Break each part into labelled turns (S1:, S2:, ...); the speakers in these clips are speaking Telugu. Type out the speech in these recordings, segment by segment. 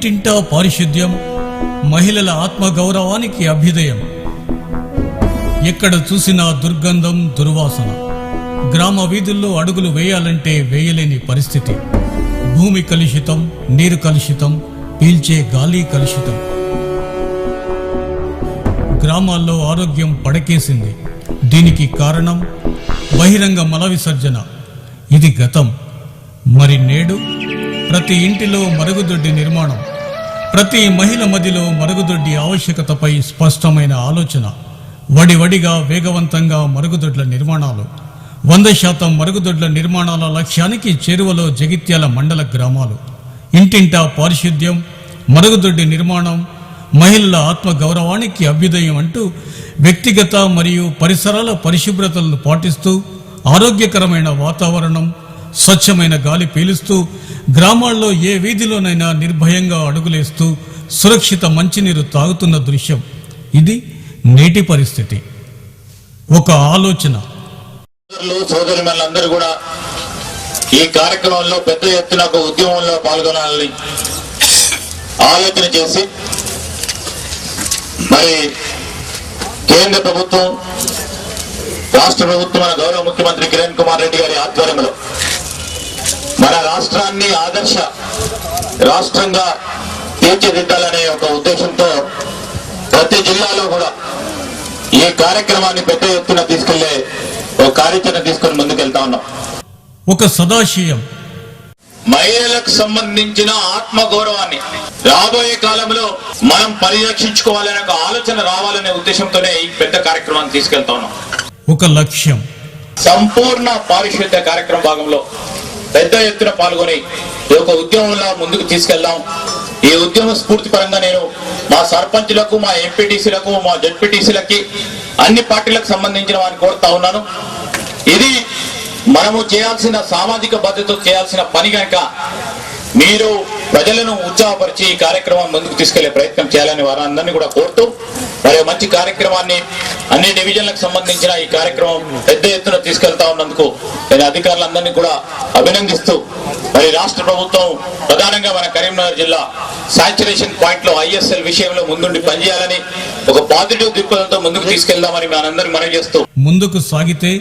S1: ఇంటింటా పారిశుద్ధ్యం, మహిళల ఆత్మగౌరవానికి అభ్యుదయం. ఎక్కడ చూసినా దుర్గంధం, దుర్వాసన. గ్రామ వీధుల్లో అడుగులు వేయాలంటే వేయలేని పరిస్థితి. భూమి కలుషితం, నీరు కలుషితం, పీల్చే గాలి కలుషితం. గ్రామాల్లో ఆరోగ్యం పడకేసింది. దీనికి కారణం బహిరంగ మల విసర్జన. ఇది గతం. మరి నేడు ప్రతి ఇంటిలో మరుగుదొడ్డి నిర్మాణం. ప్రతి మహిళ మదిలో మరుగుదొడ్డి ఆవశ్యకతపై స్పష్టమైన ఆలోచన. వడివడిగా వేగవంతంగా మరుగుదొడ్ల నిర్మాణాలు. 100% మరుగుదొడ్ల నిర్మాణాల లక్ష్యానికి చేరువలో జగిత్యాల మండల గ్రామాలు. ఇంటింటా పారిశుద్ధ్యం, మరుగుదొడ్డి నిర్మాణం, మహిళల ఆత్మ గౌరవానికి అభ్యుదయం అంటూ వ్యక్తిగత మరియు పరిసరాల పరిశుభ్రతలను పాటిస్తూ ఆరోగ్యకరమైన వాతావరణం, స్వచ్ఛమైన గాలి పీలుస్తూ గ్రామాల్లో ఏ వీధిలోనైనా నిర్భయంగా అడుగులేస్తూ సురక్షిత మంచినీరు తాగుతున్న దృశ్యం. ఇది నేటి పరిస్థితి. ఒక ఆలోచన.
S2: సోదరులందరూ కూడా ఈ కార్యక్రమంలో పెద్ద ఎత్తున ఒక ఉద్యమంలో పాల్గొనాలని ఆలోచన చేసి మరి కేంద్ర ప్రభుత్వం, రాష్ట్ర ప్రభుత్వం, మన గౌరవ ముఖ్యమంత్రి కిరణ్ కుమార్ రెడ్డి గారి ఆధ్వర్యంలో మన రాష్ట్రాన్ని ఆదర్శ రాష్ట్రంగా తీర్చిదిద్దాలనే ఒక ఉద్దేశంతో ప్రతి జిల్లాలో కూడా ఈ కార్యక్రమాన్ని పెద్ద ఎత్తున తీసుకెళ్లే ఒక కార్యాచరణ తీసుకొని ముందుకెళ్తా ఉన్నాం.
S1: ఒక సదాశయం.
S2: మహిళలకు సంబంధించిన ఆత్మ గౌరవాన్ని రాబోయే కాలంలో మనం పరిరక్షించుకోవాలనే ఒక ఆలోచన రావాలనే ఉద్దేశంతోనే ఈ పెద్ద కార్యక్రమాన్ని తీసుకెళ్తా ఉన్నాం.
S1: ఒక లక్ష్యం.
S2: సంపూర్ణ పారిశుద్ధ్య కార్యక్రమం భాగంలో పెద్ద ఎత్తున పాల్గొని ఈ యొక్క ఉద్యమంలో ముందుకు తీసుకెళ్దాం. ఈ ఉద్యమ స్ఫూర్తి పరంగా నేను మా సర్పంచులకు, మా ఎంపీటీసీలకు, మా జడ్పీటీసీలకి, అన్ని పార్టీలకు సంబంధించిన వారిని కోరుతా ఉన్నాను. ఇది మనము చేయాల్సిన సామాజిక బాధ్యతతో చేయాల్సిన పని కనుక మీరు ప్రజలను ఉత్సాహపరిచి ఈ కార్యక్రమం ముందుకు తీసుకెళ్లే ప్రయత్నం చేయాలని వారందరినీ కూడా కోరుతూ మరి మంచి కార్యక్రమాన్ని అన్ని డివిజన్లకు సంబంధించిన ఈ కార్యక్రమం పెద్ద ఎత్తున తీసుకెళ్తా ఉన్నందుకు నేను అధికారులందరినీ కూడా అభినందిస్తూ మరి రాష్ట్ర ప్రభుత్వం ప్రధానంగా మన కరీంనగర్ జిల్లా సాచురేషన్ పాయింట్ లో ISL విషయంలో ముందుండి పనిచేయాలని ఒక పాజిటివ్ దృక్పథంతో ముందుకు తీసుకెళ్దామని మనందరినీ మనవి చేస్తూ
S1: ముందుకు సాగితే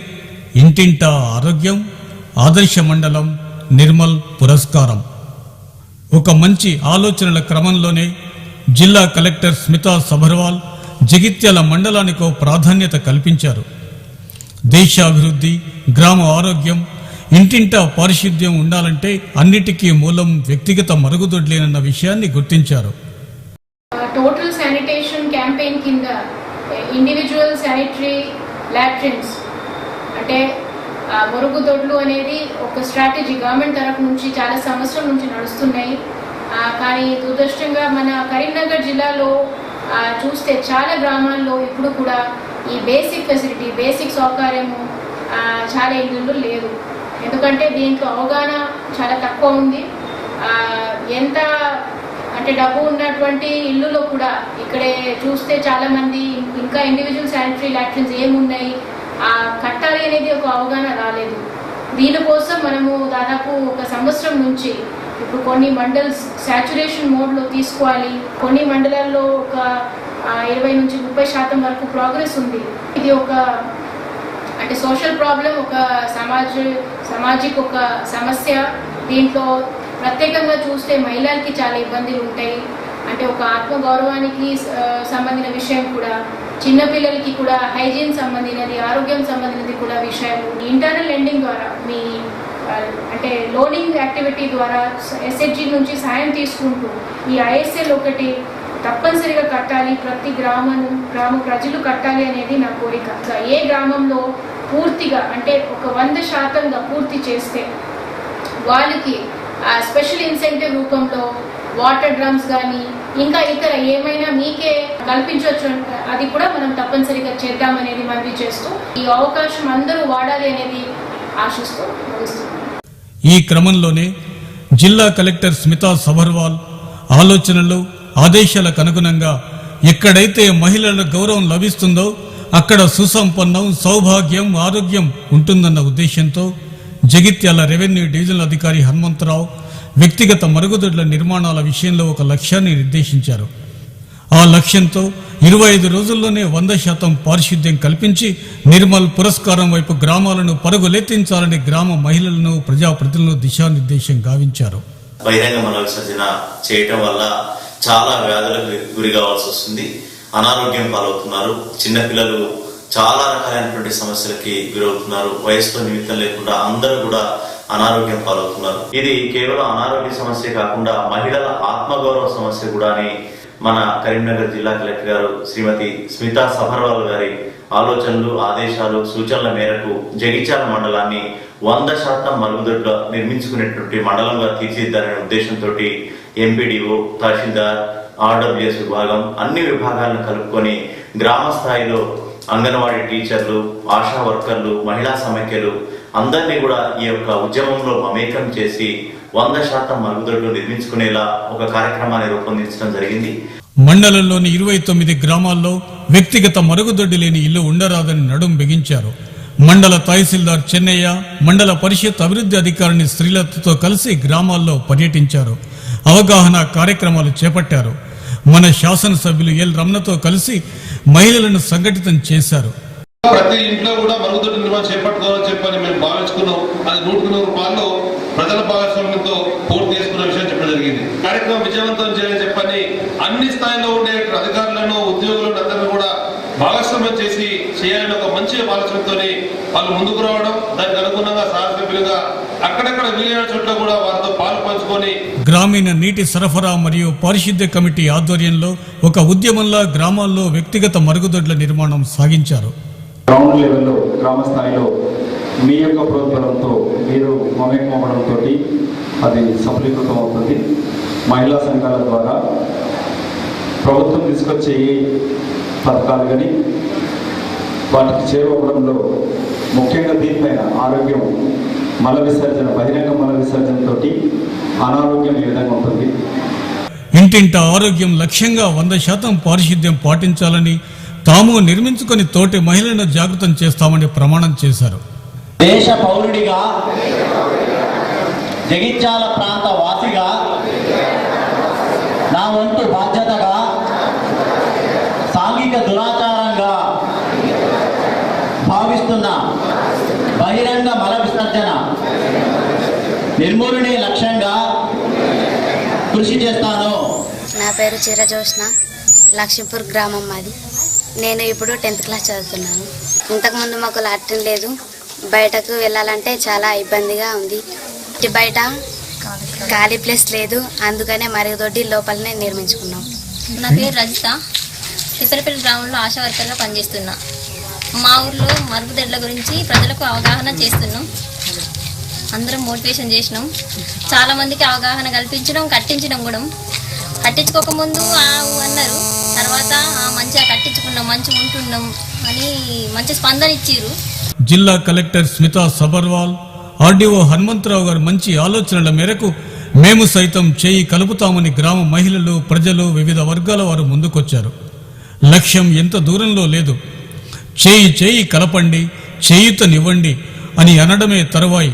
S1: ఇంటింటా ఆరోగ్యం, ఆదర్శ మండలం, నిర్మల్ పురస్కారం. ఒక మంచి ఆలోచనల క్రమంలోనే జిల్లా కలెక్టర్ స్మితా సబర్వాల్ జగిత్యాల మండలానికో ప్రాధాన్యత కల్పించారు. దేశాభివృద్ధి, గ్రామ ఆరోగ్యం, ఇంటింటా పారిశుద్ధ్యం ఉండాలంటే అన్నిటికీ మూలం వ్యక్తిగత మరుగుదొడ్లేనన్న విషయాన్ని గుర్తించారు.
S3: టోటల్ శానిటేషన్ క్యాంపెయిన్ కింద ఇండివిజువల్ శానిటరీ లాట్రిన్స్ అంటే మరుగుదొడ్లు అనేది ఒక స్ట్రాటజీ గవర్నమెంట్ తరఫు నుంచి చాలా సంవత్సరం నుంచి నడుస్తున్నాయి. కానీ దురదృష్టంగా మన కరీంనగర్ జిల్లాలో చూస్తే చాలా గ్రామాల్లో ఇప్పుడు కూడా ఈ బేసిక్ ఫెసిలిటీ, బేసిక్ సౌకర్యము చాలా ఇళ్ళు లేదు. ఎందుకంటే దీంట్లో అవగాహన చాలా తక్కువ ఉంది. ఎంత అంటే డబ్బు ఉన్నటువంటి ఇళ్ళులో కూడా ఇక్కడే చూస్తే చాలా మంది ఇంకా ఇండివిజువల్ శానిటరీ లాట్రిన్స్ ఏమున్నాయి కట్టాలి అనేది ఒక అవగాహన రాలేదు. దీనికోసం మనము దాదాపు ఒక సంవత్సరం నుంచి ఇప్పుడు కొన్ని మండల్స్ సాచురేషన్ మోడ్లో తీసుకోవాలి. కొన్ని మండలాల్లో ఒక 20 నుంచి 30% వరకు ప్రోగ్రెస్ ఉంది. ఇది ఒక అంటే సోషల్ ప్రాబ్లం, ఒక సామాజిక ఒక సమస్య. దీంట్లో ప్రత్యేకంగా చూస్తే మహిళలకి చాలా ఇబ్బందులు ఉంటాయి. అంటే ఒక ఆత్మగౌరవానికి సంబంధించిన విషయం కూడా, చిన్నపిల్లలకి కూడా హైజీన్ సంబంధించినది, ఆరోగ్యం సంబంధించినది కూడా విషయాలు. ఇంటర్నల్ లెండింగ్ ద్వారా మీ అంటే లోనింగ్ యాక్టివిటీ ద్వారా SHG నుంచి సాయం తీసుకుంటూ ఈ ISL ఒకటి తప్పనిసరిగా కట్టాలి. ప్రతి గ్రామ ప్రజలు కట్టాలి అనేది నా కోరిక. ఏ గ్రామంలో పూర్తిగా అంటే ఒక 100% పూర్తి చేస్తే వాళ్ళకి స్పెషల్ ఇన్సెంటివ్ రూపంలో వాటర్ డ్రమ్స్ కానీ ఇంకా ఇతర ఏమైనా మీకే కల్పించవచ్చు. అది కూడా మనం తప్పనిసరిగా చేద్దామనేది మనవి చేస్తూ ఈ అవకాశం అందరూ వాడాలి అనేది ఆశిస్తూ ముగిస్తున్నాం.
S1: ఈ క్రమంలోనే జిల్లా కలెక్టర్ స్మితా సబర్వాల్ ఆలోచనలు, ఆదేశాలకు అనుగుణంగా ఎక్కడైతే మహిళల గౌరవం లభిస్తుందో అక్కడ సుసంపన్నం, సౌభాగ్యం, ఆరోగ్యం ఉంటుందన్న ఉద్దేశంతో జగిత్యాల రెవెన్యూ డివిజనల్ అధికారి హనుమంతరావు, వ్యక్తిగత మరుగుదొడ్ల నిర్మాణాల విషయంలో ఒక లక్ష్యాన్ని నిర్దేశించారు. ఆ లక్ష్యంతో 25 రోజుల్లోనే 100% పారిశుద్ధ్యం కల్పించి నిర్మల్ పురస్కారం వైపు గ్రామాలను పరుగులెత్తించాలని గ్రామ మహిళలను ప్రజాప్రతినిధులను దిశానిర్దేశం గావించారు.
S4: బహిరంగ మల విసర్జన చేయటం వల్ల చాలా వ్యాధులకు గురి కావాల్సి వస్తుంది. అనారోగ్యం పాలవుతున్నారు. చిన్నపిల్లలు చాలా రకాలైనటువంటి సమస్యలకి గురవుతున్నారు. వయసుతో నిమిత్తం లేకుండా అందరూ కూడా అనారోగ్యం పాలవుతున్నారు. ఇది కేవలం అనారోగ్య సమస్య కాకుండా మహిళల ఆత్మగౌరవ సమస్య కూడా అని మన కరీంనగర్ జిల్లా కలెక్టర్ గారు శ్రీమతి స్మితా సబర్వాల్ గారి ఆలోచనలు, ఆదేశాలు, సూచనల మేరకు జగిత్యాల మండలాన్ని 100% మరుగుదొడ్ల నిర్మించుకునేటువంటి మండలంగా తీర్చిదిద్దాలనే ఉద్దేశంతో ఎంపీడీఓ, తహసీల్దార్, ఆర్డబ్ల్యూఎస్ విభాగం అన్ని విభాగాలను కలుపుకొని గ్రామ స్థాయిలో అంగన్వాడీ టీచర్లు, ఆశా వర్కర్లు, మహిళా సమైక్యలు అందరినీ కూడా ఈ యొక్క ఉద్యమంలో మమేకం చేసి 100% మరుగుదొడ్లు నిర్మించుకునేలా ఒక కార్యక్రమాన్ని రూపొందించడం జరిగింది.
S1: మండలంలోని 29 గ్రామాల్లో వ్యక్తిగత మరుగుదొడ్డి లేని ఇల్లు ఉండరాదని నడుం బిగించారు. మండల తహసీల్దార్ చెన్నయ్య, మండల పరిషత్ అభివృద్ధి అధికారిని శ్రీలతతో కలిసి గ్రామాల్లో పర్యటించారు. అవగాహన కార్యక్రమాలు చేపట్టారు. మన శాసనసభ్యులు ఎల్ రమణతో కలిసి మహిళలను సంఘటితం చేశారు.
S5: ప్రతి ఇంట్లో కూడా మరుగుదొడ్డి నిర్మాణం చేపట్టుకోవాలని చెప్పని మేము భావించుకున్నాం. అది 100 రూపాయలు ప్రజల భాగస్వామ్యంతో పూర్తి చేసుకున్న విషయం చెప్పడం జరిగింది. కార్యక్రమం విజయవంతం చేయాలని చెప్పని అన్ని స్థాయిలో ఉండే అధికారులను, ఉద్యోగులను అందరినీ కూడా భాగస్వామ్యం చేసి చేయాలని ఒక మంచి ఆలోచనతో వాళ్ళు ముందుకు రావడం, దానికి అనుగుణంగా శాసనసభ్యులుగా అక్కడక్కడ వీలైన చోట్ల కూడా వారితో పాలు పంచుకొని
S1: గ్రామీణ నీటి సరఫరా మరియు పారిశుద్ధ్య కమిటీ ఆధ్వర్యంలో ఒక ఉద్యమంలా గ్రామాల్లో వ్యక్తిగత మరుగుదొడ్ల నిర్మాణం సాగించారు.
S6: గ్రౌండ్ లెవెల్లో, గ్రామ స్థాయిలో మీ యొక్క ప్రోత్సాహంతో మీరు మమేకమవడంతో అది సఫలీకృతం అవుతుంది. మహిళా సంఘాల ద్వారా ప్రభుత్వం తీసుకొచ్చే ఈ పథకాలు కానీ వాటికి చేరువడంలో ముఖ్యంగా దీనిపైన ఆరోగ్యం, మల విసర్జన, బహిరంగ మల విసర్జనతో అనారోగ్యం ఏ విధంగా ఉంటుంది.
S1: ఇంటింట ఆరోగ్యం లక్ష్యంగా 100% పారిశుద్ధ్యం పాటించాలని, తాము నిర్మించుకొని తోటి మహిళలను జాగృతం చేస్తామని ప్రమాణం చేశారు.
S7: దేశ పౌరుడిగా, జగిత్యాల ప్రాంత వాసిగా నా వంతు బాధ్యతగా, సాంఘిక దురాచారంగా భావిస్తున్న బహిరంగ మల విసర్జన నిర్మూలనే లక్ష్యంగా కృషి చేస్తాను.
S8: నా పేరు చిరజోష్ణ, లక్ష్మీపూర్ గ్రామం మాది. నేను ఇప్పుడు 10th క్లాస్ చదువుతున్నాను. ఇంతకుముందు మాకు లాట్రిన్ లేదు. బయటకు వెళ్ళాలంటే చాలా ఇబ్బందిగా ఉంది. బయట ఖాళీ ప్లేస్ లేదు, అందుకనే మరుగుదొడ్డి లోపలనే నిర్మించుకున్నాం.
S9: నా పేరు రజిత, తిప్పలపల్లి గ్రామంలో ఆశా వర్కర్గా పనిచేస్తున్నా. మా ఊర్లో మరుగుదొడ్ల గురించి ప్రజలకు అవగాహన చేస్తున్నాం. అందరం మోటివేషన్ చేసినాం. చాలామందికి అవగాహన కల్పించడం, కట్టించడం కూడా. కట్టించుకోకముందు అన్నారు, తర్వాత మంచిగా కట్టించుకున్నాం, మంచిగా ఉంటున్నాం అని మంచి స్పందన ఇచ్చిర్రు.
S1: జిల్లా కలెక్టర్ స్మితా సబర్వాల్, ఆర్డీఓ హనుమంతరావు గారు మంచి ఆలోచనల మేరకు మేము సైతం చేయి కలుపుతామని గ్రామ మహిళలు, ప్రజలు, వివిధ వర్గాల వారు ముందుకొచ్చారు. లక్ష్యం ఎంత దూరంలో లేదు, చేయి చేయి కలపండి, చేయూతనివ్వండి అని అనడమే తరువాయి.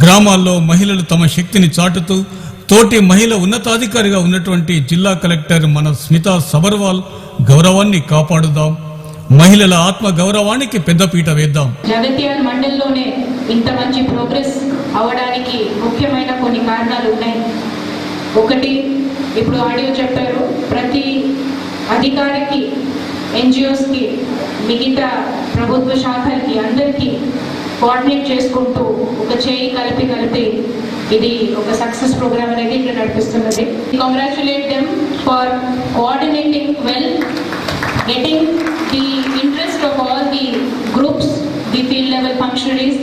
S1: గ్రామాల్లో మహిళలు తమ శక్తిని చాటుతూ తోటి మహిళ ఉన్నతాధికారిగా ఉన్నటువంటి జిల్లా కలెక్టర్ మన స్మితా సబర్వాల్ గౌరవాన్ని కాపాడుదాం, మహిళల ఆత్మ గౌరవానికి పెద్దపీట వేద్దాం.
S3: జగిత్యాల మండలంలోనే ఇంత మంచి ప్రోగ్రెస్ అవడానికి ముఖ్యమైన కొన్ని కారణాలు ఉన్నాయి. ఒకటి, ఇప్పుడు ఆడియో చెప్పారు, ప్రతి అధికారికి, ఎన్జిఓస్కి, మిగతా ప్రభుత్వ శాఖలకి అందరికీ కోఆర్డినేట్ చేసుకుంటూ ఒక చేయి కలిపి ఇది ఒక సక్సెస్ ప్రోగ్రామ్ అనేది ఇక్కడ నడిపిస్తున్నది. Congratulate them for coordinating well, getting the interest of all the groups, the field level functionaries.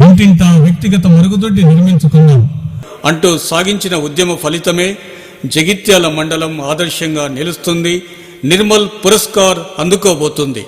S1: ఇంటింట వ్యక్తిగత మరుగుదొడ్డి నిర్మించుకున్నాం అంటూ సాగించిన ఉద్యమ ఫలితమే జగిత్యాల మండలం ఆదర్శంగా నిలుస్తుంది, నిర్మల్ పురస్కార్ అందుకోబోతుంది.